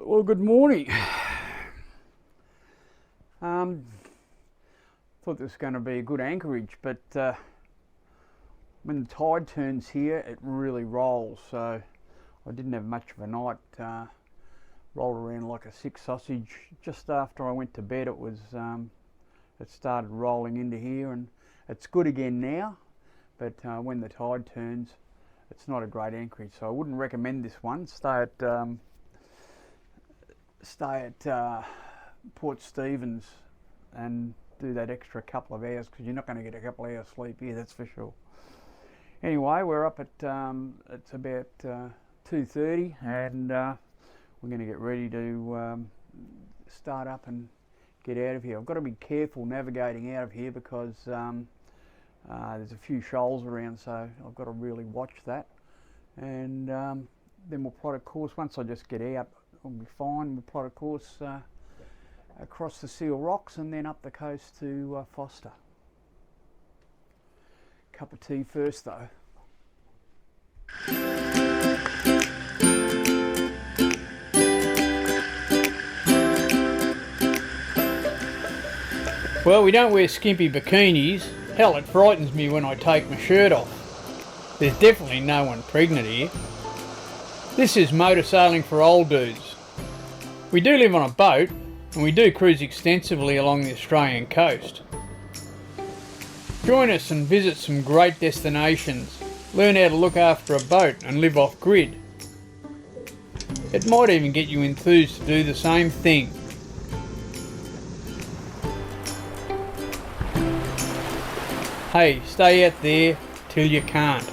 Well, good morning. Thought this was going to be a good anchorage, but when the tide turns here, it really rolls. So I didn't have much of a night. Rolled around like a sick sausage. Just after I went to bed, it started rolling into here, and it's good again now. But when the tide turns, it's not a great anchorage. So I wouldn't recommend this one. Stay at Port Stephens and do that extra couple of hours, because you're not going to get a couple of hours sleep here, that's for sure. Anyway, we're up at it's about 2:30, and we're going to get ready to start up and get out of here. I've got to be careful navigating out of here because there's a few shoals around, so I've got to really watch that. And then we'll plot a course. Once I just get out, I'll be fine. We'll plot a course across the Seal Rocks and then up the coast to Foster. Cup of tea first though. Well, we don't wear skimpy bikinis. Hell, it frightens me when I take my shirt off. There's definitely no one pregnant here. This is motor sailing for old dudes. We do live on a boat, and we do cruise extensively along the Australian coast. Join us and visit some great destinations. Learn how to look after a boat and live off grid. It might even get you enthused to do the same thing. Hey, stay out there till you can't.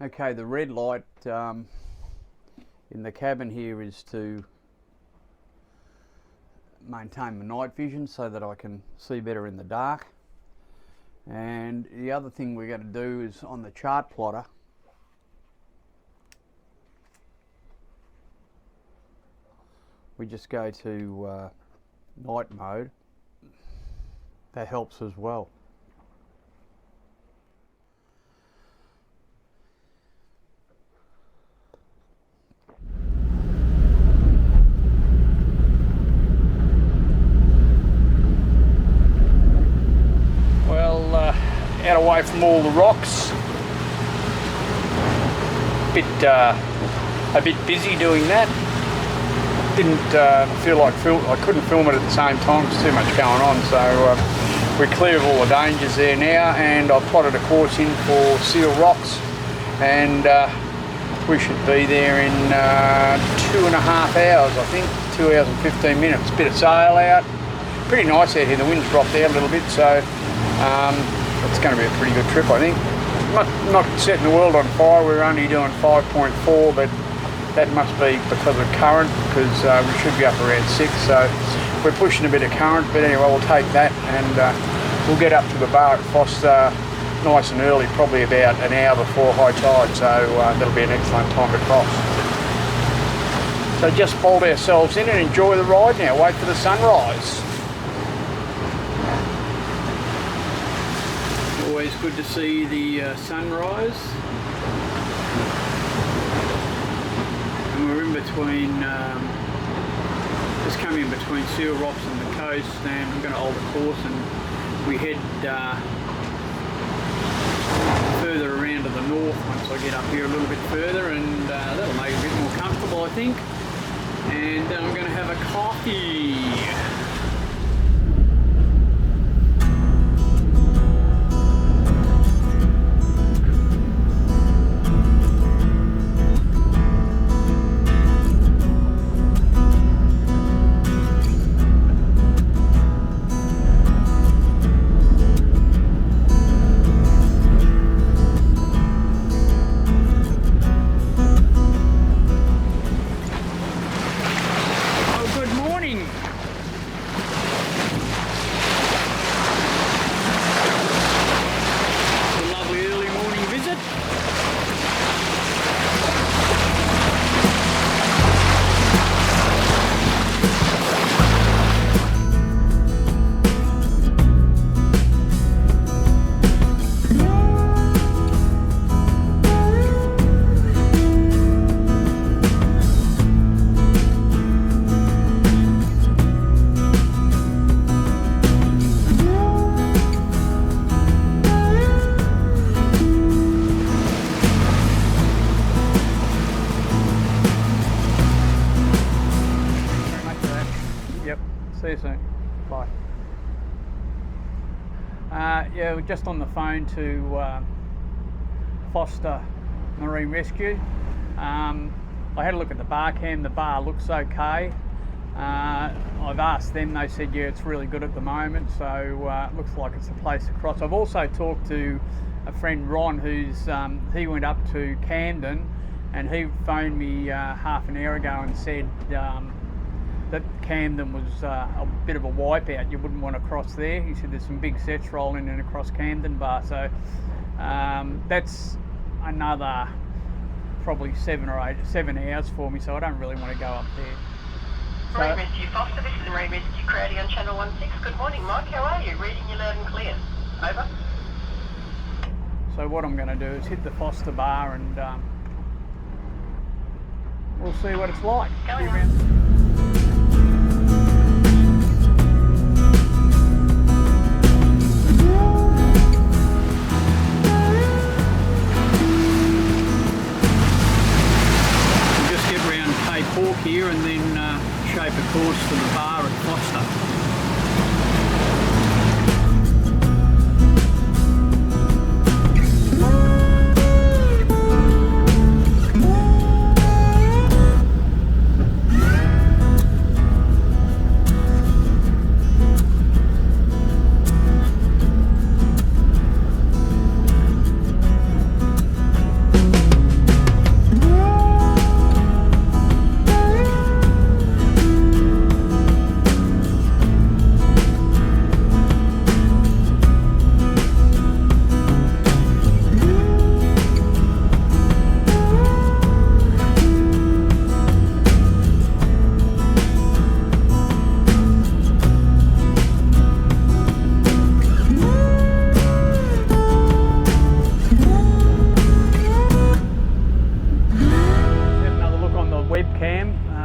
Okay, the red light in the cabin here is to maintain my night vision so that I can see better in the dark. And the other thing we're going to do is on the chart plotter, we just go to night mode. That helps as well. Out away from all the rocks. A bit busy doing that. Didn't feel like I couldn't film it at the same time. There's too much going on. So we're clear of all the dangers there now, and I've plotted a course in for Seal Rocks, and we should be there in 2.5 hours, I think. 2 hours and 15 minutes. Bit of sail out. Pretty nice out here. The wind's dropped out a little bit, so it's going to be a pretty good trip, I think. Not setting the world on fire. We're only doing 5.4, but that must be because of current, because we should be up around 6, so we're pushing a bit of current. But anyway, we'll take that, and we'll get up to the bar at Foster nice and early, probably about an hour before high tide, so that'll be an excellent time to cross. So just bolt ourselves in and enjoy the ride now. Wait for the sunrise. Always good to see the sunrise. And we're in between, just coming in between Seal Rocks and the coast, and I'm going to hold a course and we head further around to the north once I get up here a little bit further, and that'll make it a bit more comfortable, I think. And I'm going to have a coffee. Yeah, we're just on the phone to Foster Marine Rescue. I had a look at the bar cam. The bar looks okay. I've asked them, they said yeah, it's really good at the moment, so it looks like it's a place to cross. I've also talked to a friend, Ron, who's he went up to Camden, and he phoned me half an hour ago and said that Camden was a bit of a wipeout. You wouldn't want to cross there. He said there's some big sets rolling in across Camden bar, so that's another probably 7 hours for me, so I don't really want to go up there. Marine Rescue Foster, this is Marine Rescue Crowdy on Channel 16. Good morning, Mike. How are you? Reading you loud and clear. Over. So what I'm going to do is hit the Foster bar and we'll see what it's like. Going on. Here and then shape a course for the bar at Foster.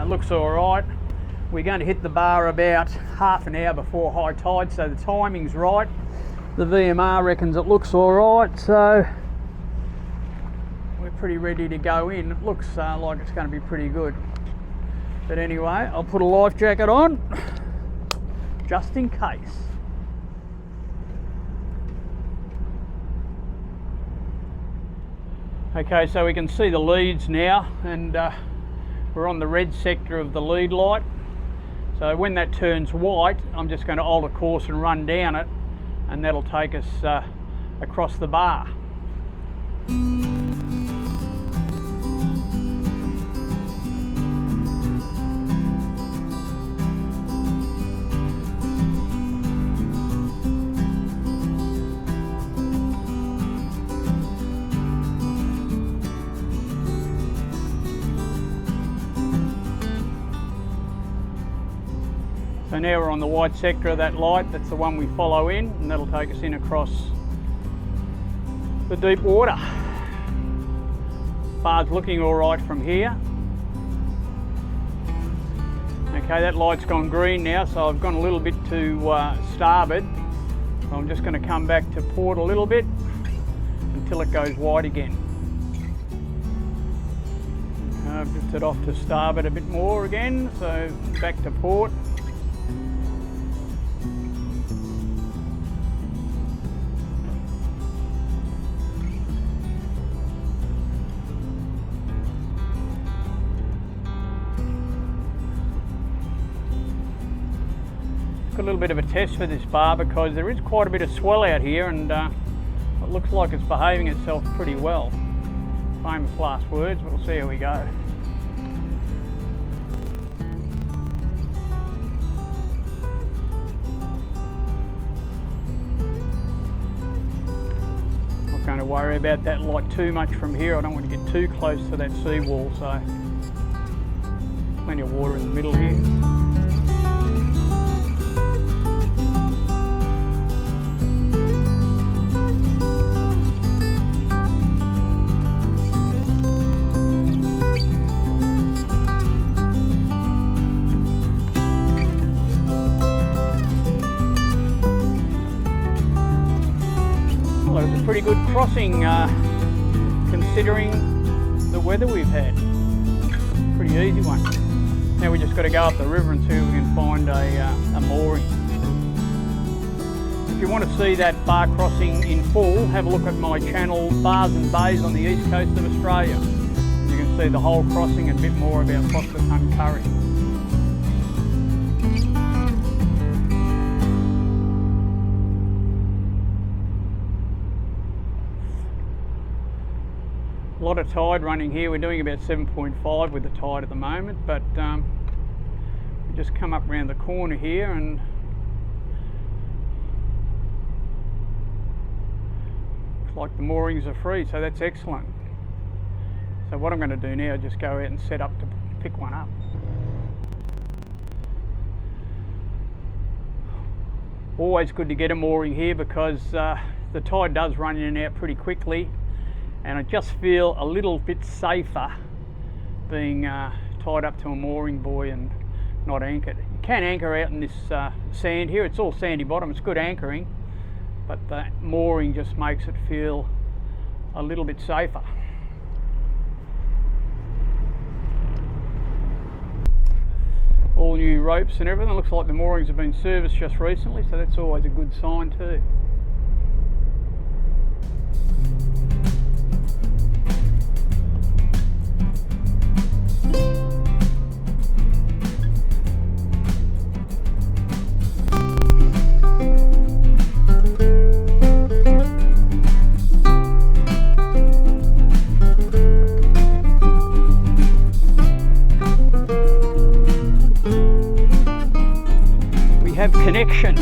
Looks all right. We're going to hit the bar about half an hour before high tide, so the timing's right. The VMR reckons it looks all right, so we're pretty ready to go in. It looks like it's going to be pretty good. But anyway, I'll put a life jacket on just in case. Okay, so we can see the leads now, and we're on the red sector of the lead light. So when that turns white, I'm just going to alter course and run down it, and that'll take us across the bar. So now we're on the white sector of that light. That's the one we follow in, and that'll take us in across the deep water. Bar's looking all right from here. Okay, that light's gone green now, so I've gone a little bit to starboard. So I'm just going to come back to port a little bit until it goes white again. Okay, I've drifted off to starboard a bit more again, so back to port. Got a little bit of a test for this bar because there is quite a bit of swell out here, and it looks like it's behaving itself pretty well. Famous last words, but we'll see how we go. Not going to worry about that light too much from here. I don't want to get too close to that seawall, so plenty of water in the middle here. Pretty good crossing considering the weather we've had. Pretty easy one. Now we just got to go up the river and see if we can find a mooring. If you want to see that bar crossing in full, have a look at my channel Bars and Bays on the east coast of Australia. You can see the whole crossing and a bit more about Foster Tuncurry. A lot of tide running here. We're doing about 7.5 with the tide at the moment, but we just come up around the corner here and looks like the moorings are free, so that's excellent. So what I'm going to do now is just go out and set up to pick one up. Always good to get a mooring here because the tide does run in and out pretty quickly, and I just feel a little bit safer being tied up to a mooring buoy and not anchored. You can anchor out in this sand here. It's all sandy bottom, it's good anchoring, but the mooring just makes it feel a little bit safer. All new ropes and everything. Looks like the moorings have been serviced just recently, so that's always a good sign too. Connection.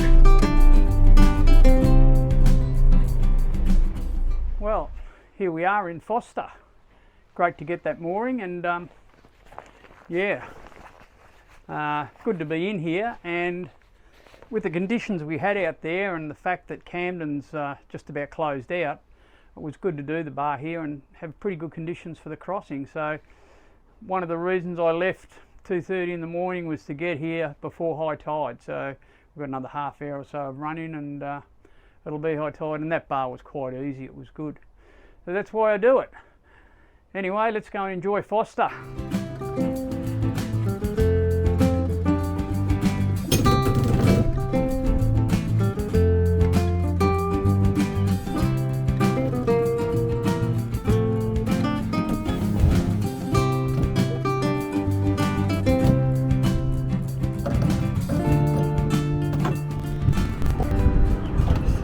Well, here we are in Foster. Great to get that mooring, and yeah, good to be in here. And with the conditions we had out there and the fact that Camden's just about closed out, it was good to do the bar here and have pretty good conditions for the crossing. So one of the reasons I left 2:30 in the morning was to get here before high tide. So we've got another half hour or so of running, and it'll be high tide, and that bar was quite easy, it was good. So that's why I do it. Anyway, let's go and enjoy Foster.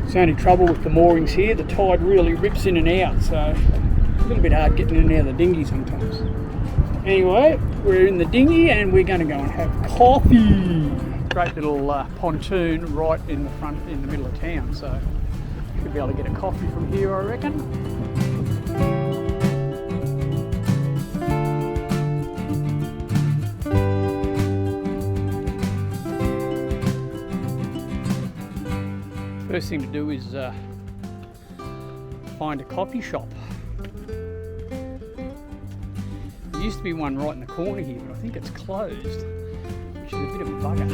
It's the only trouble with the moorings here, the tide really rips in and out, so a little bit hard getting in and out of the dinghy sometimes. Anyway, we're in the dinghy and we're going to go and have coffee. Great little pontoon right in the front, in the middle of town, so should be able to get a coffee from here, I reckon. First thing to do is find a coffee shop. There used to be one right in the corner here, but I think it's closed, which is a bit of a bugger.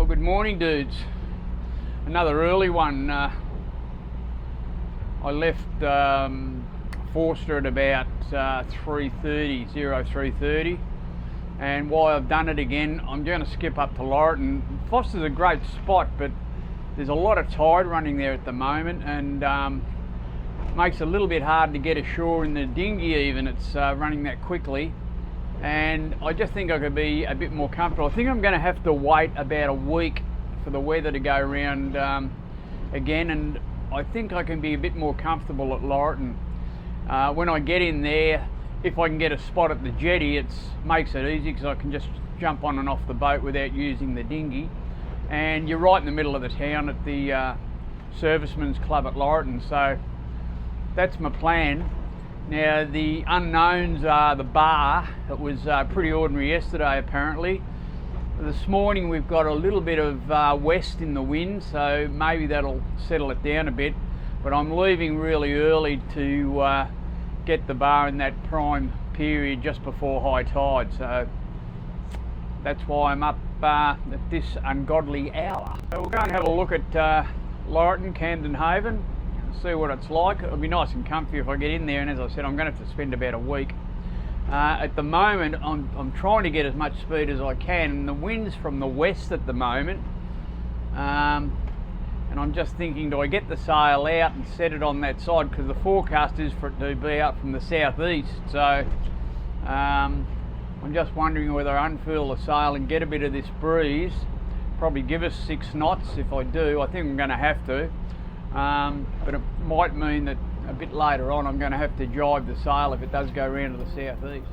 Good morning, dudes. Another early one. I left Forster at about 3:30, and while I've done it again, I'm going to skip up to Laurieton. Foster's a great spot, but there's a lot of tide running there at the moment, and makes it a little bit hard to get ashore in the dinghy even. It's running that quickly, and I just think I could be a bit more comfortable. I think I'm going to have to wait about a week for the weather to go around again, and I think I can be a bit more comfortable at Laurieton. When I get in there, if I can get a spot at the jetty, it makes it easy because I can just jump on and off the boat without using the dinghy. And you're right in the middle of the town at the Servicemen's Club at Laurieton, so that's my plan. Now the unknowns are the bar. It was pretty ordinary yesterday apparently. This morning we've got a little bit of west in the wind, so maybe that'll settle it down a bit, but I'm leaving really early to get the bar in that prime period just before high tide, so that's why I'm up at this ungodly hour. So we'll go and have a look at Laurieton, Camden Haven, see what it's like. It'll be nice and comfy if I get in there, and as I said, I'm going to have to spend about a week. At the moment I'm trying to get as much speed as I can, and the wind's from the west at the moment, and I'm just thinking, do I get the sail out and set it on that side, because the forecast is for it to be out from the southeast, so I'm just wondering whether I unfurl the sail and get a bit of this breeze. Probably give us 6 knots if I do. I think I'm going to have to, but it might mean that a bit later on I'm going to have to jibe the sail if it does go round to the southeast.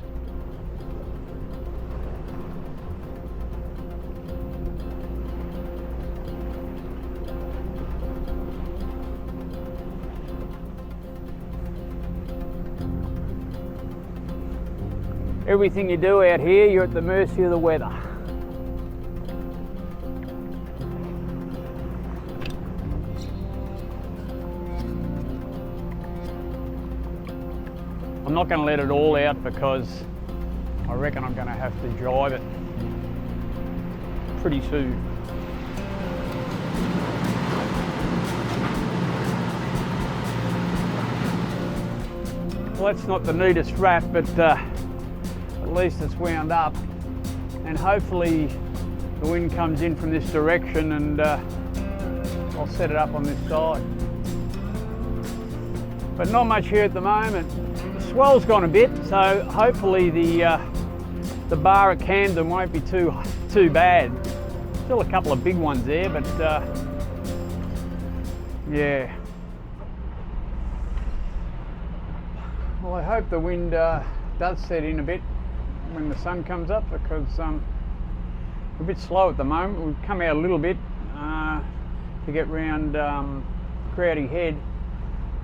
Everything you do out here, you're at the mercy of the weather. I'm not going to let it all out because I reckon I'm going to have to jibe it pretty soon. Well, that's not the neatest wrap, but at least it's wound up, and hopefully the wind comes in from this direction, and I'll set it up on this side. But not much here at the moment. The swell's gone a bit, so hopefully the bar at Camden won't be too bad. Still a couple of big ones there, but yeah. Well, I hope the wind does set in a bit when the sun comes up, because we're a bit slow at the moment. We've come out a little bit to get round Crowdy Head,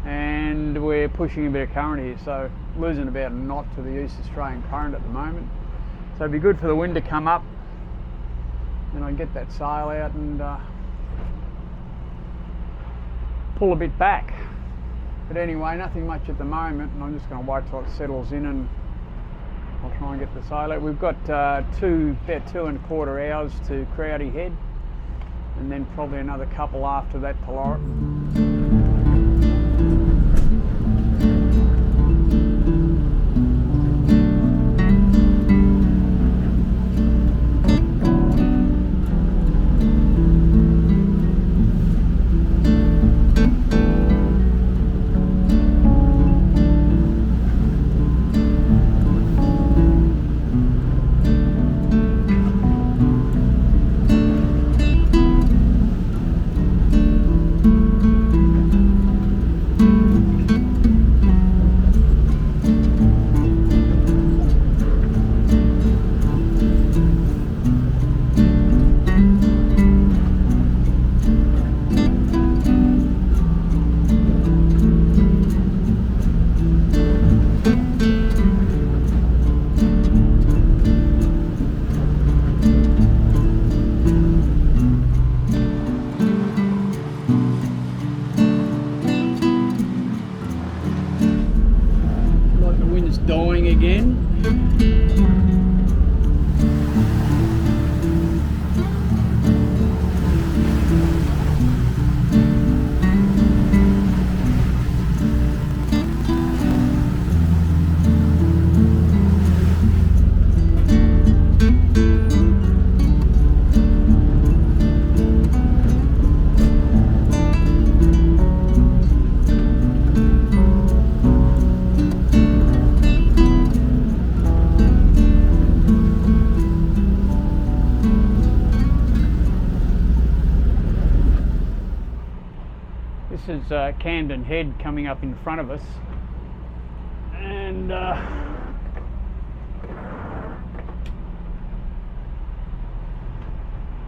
and we're pushing a bit of current here, so losing about a knot to the East Australian current at the moment. So it'd be good for the wind to come up, and I get that sail out and pull a bit back. But anyway, nothing much at the moment, and I'm just going to wait till it settles in, and I'll try and get the sail out. We've got about 2.25 hours to Crowdy Head, and then probably another couple after that to Laurieton. Dying again. Camden Head coming up in front of us, and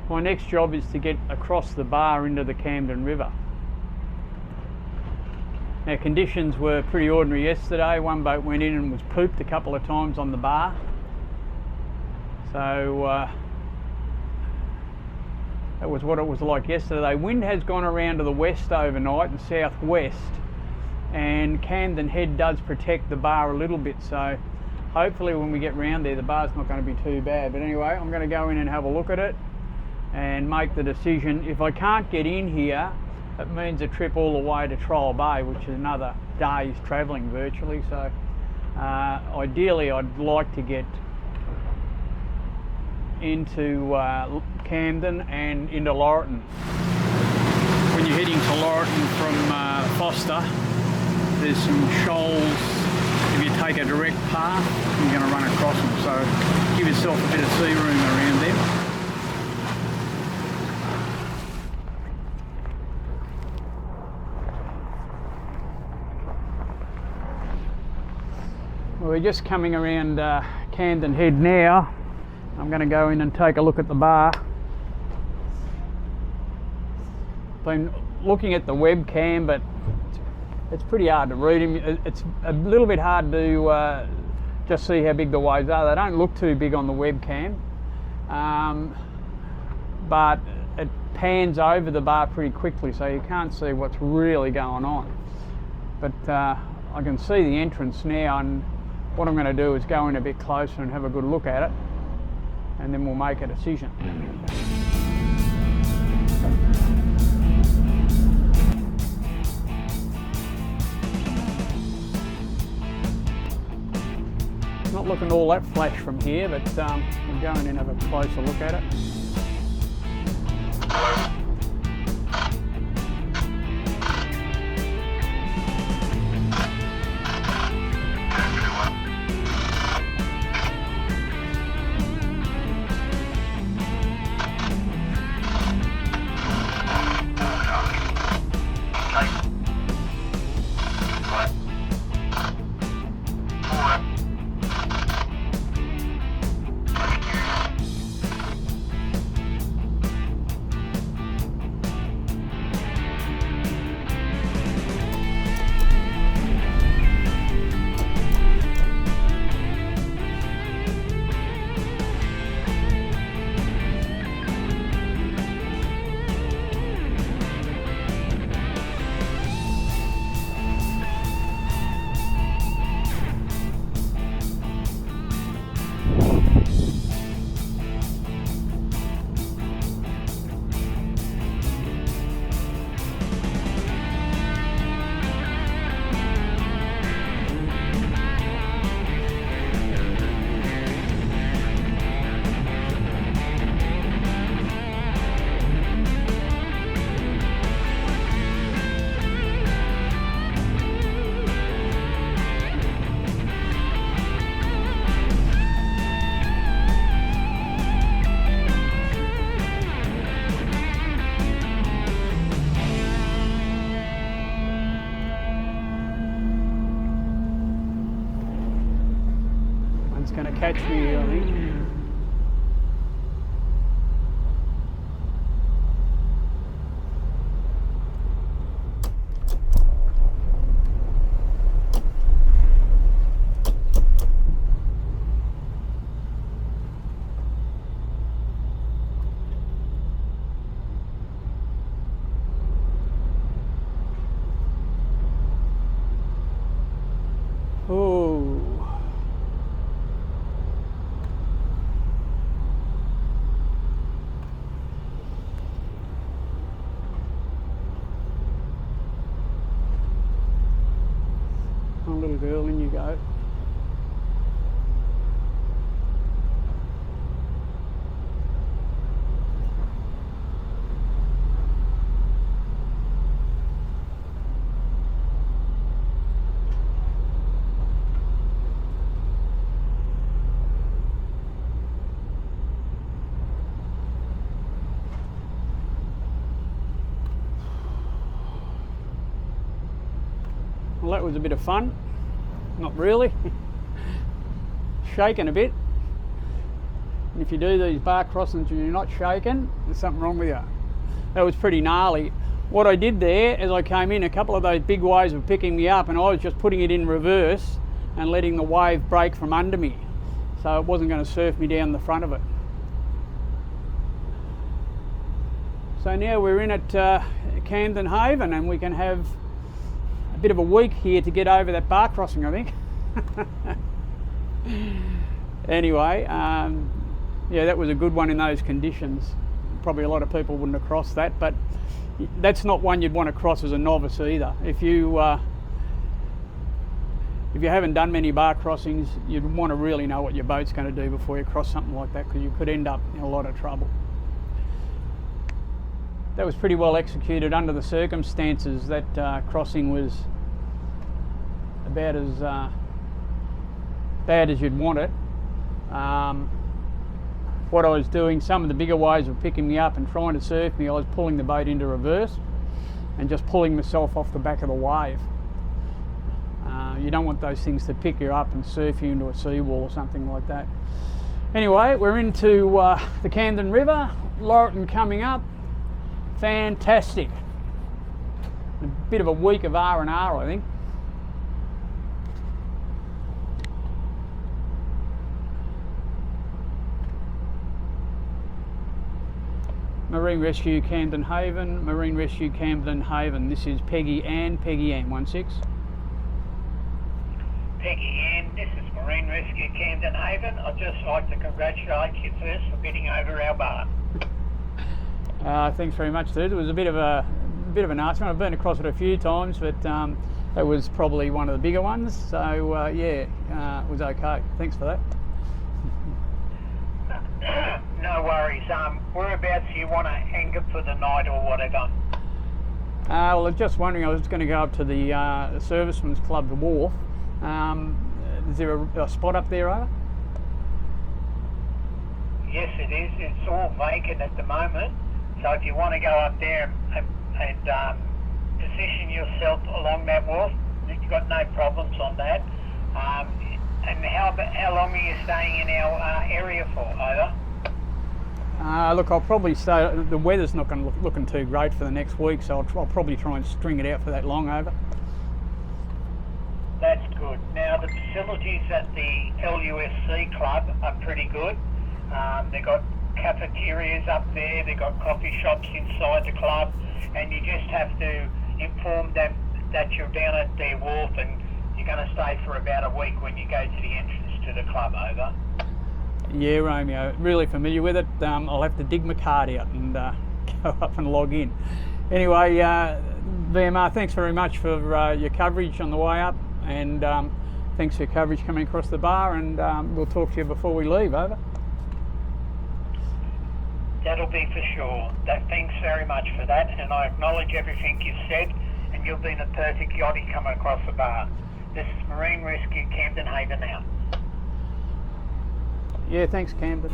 my next job is to get across the bar into the Camden River. Now, conditions were pretty ordinary yesterday. One boat went in and was pooped a couple of times on the bar. So that was what it was like yesterday. Wind has gone around to the west overnight and southwest, and Camden Head does protect the bar a little bit, so hopefully when we get round there the bar's not going to be too bad. But anyway, I'm going to go in and have a look at it and make the decision. If I can't get in here, it means a trip all the way to Trial Bay, which is another day's travelling virtually. So ideally I'd like to get into Camden and into Laurieton. When you're heading to Laurieton from Foster, there's some shoals. If you take a direct path, you're going to run across them, so give yourself a bit of sea room around them. Well, we're just coming around Camden Head now. I'm going to go in and take a look at the bar. Been looking at the webcam, but it's pretty hard to read him. It's a little bit hard to just see how big the waves are. They don't look too big on the webcam, but it pans over the bar pretty quickly, so you can't see what's really going on. But I can see the entrance now, and what I'm going to do is go in a bit closer and have a good look at it, and then we'll make a decision. Not looking all that flash from here, but we'll go in and have a closer look at it. Going to catch me, I think. Little girl, in you go. that was a bit of fun. Not really. Shaking a bit. And if you do these bar crossings and you're not shaking, there's something wrong with you. That was pretty gnarly. What I did there, as I came in, a couple of those big waves were picking me up and I was just putting it in reverse and letting the wave break from under me. So it wasn't going to surf me down the front of it. So now we're in at Camden Haven and we can have a bit of a week here to get over that bar crossing, I think. Anyway, yeah, that was a good one in those conditions. Probably a lot of people wouldn't have crossed that, but that's not one you'd want to cross as a novice either. If you haven't done many bar crossings, you'd want to really know what your boat's going to do before you cross something like that, because you could end up in a lot of trouble. That was pretty well executed under the circumstances. That crossing was about as bad as you'd want it. What I was doing, some of the bigger waves were picking me up and trying to surf me. I was pulling the boat into reverse and just pulling myself off the back of the wave. You don't want those things to pick you up and surf you into a seawall or something like that. Anyway, we're into the Camden River, Laurieton coming up. Fantastic. A bit of a week of R&R, I think. Marine Rescue Camden Haven, Marine Rescue Camden Haven. This is Peggy-Anne, Peggy-Anne 16. Peggy-Anne, this is Marine Rescue Camden Haven. I'd just like to congratulate you first for getting over our bar. Thanks very much, dude. It was a bit of a nasty one. I've been across it a few times, but that was probably one of the bigger ones. So yeah, it was okay. Thanks for that. No worries. Whereabouts do you want to anchor for the night or whatever? Well, I was just wondering, I was going to go up to the Servicemen's Club, the wharf. Is there a spot up there, over? Yes, it is. It's all vacant at the moment. So if you want to go up there and position yourself along that wharf, you've got no problems on that. And how long are you staying in our area for, over? Look, I'll probably stay. The weather's not going to looking too great for the next week, so I'll probably try and string it out for that long, over. That's good. Now the facilities at the LUSC club are pretty good. They've got cafeterias up there, they've got coffee shops inside the club, and you just have to inform them that you're down at their wharf and you're going to stay for about a week when you go to the entrance to the club, over. Yeah, Romeo, really familiar with it. I'll have to dig my card out and go up and log in. Anyway, VMR, thanks very much for your coverage on the way up, and thanks for your coverage coming across the bar, and we'll talk to you before we leave, over. That'll be for sure. Thanks very much for that, and I acknowledge everything you've said, and you've been a perfect yachty coming across the bar. This is Marine Rescue Camden Haven now. Yeah, thanks, Camden.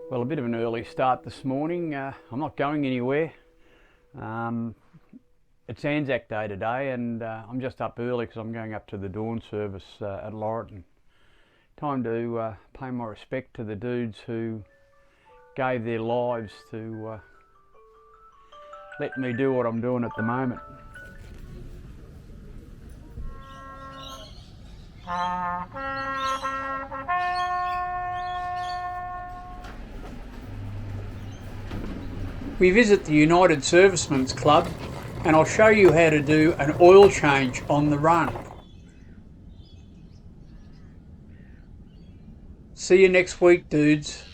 Well, a bit of an early start this morning. I'm not going anywhere. It's Anzac Day today, and I'm just up early because I'm going up to the dawn service at Laurieton. Time to pay my respect to the dudes who gave their lives to let me do what I'm doing at the moment. We visit the United Servicemen's Club and I'll show you how to do an oil change on the run. See you next week, dudes.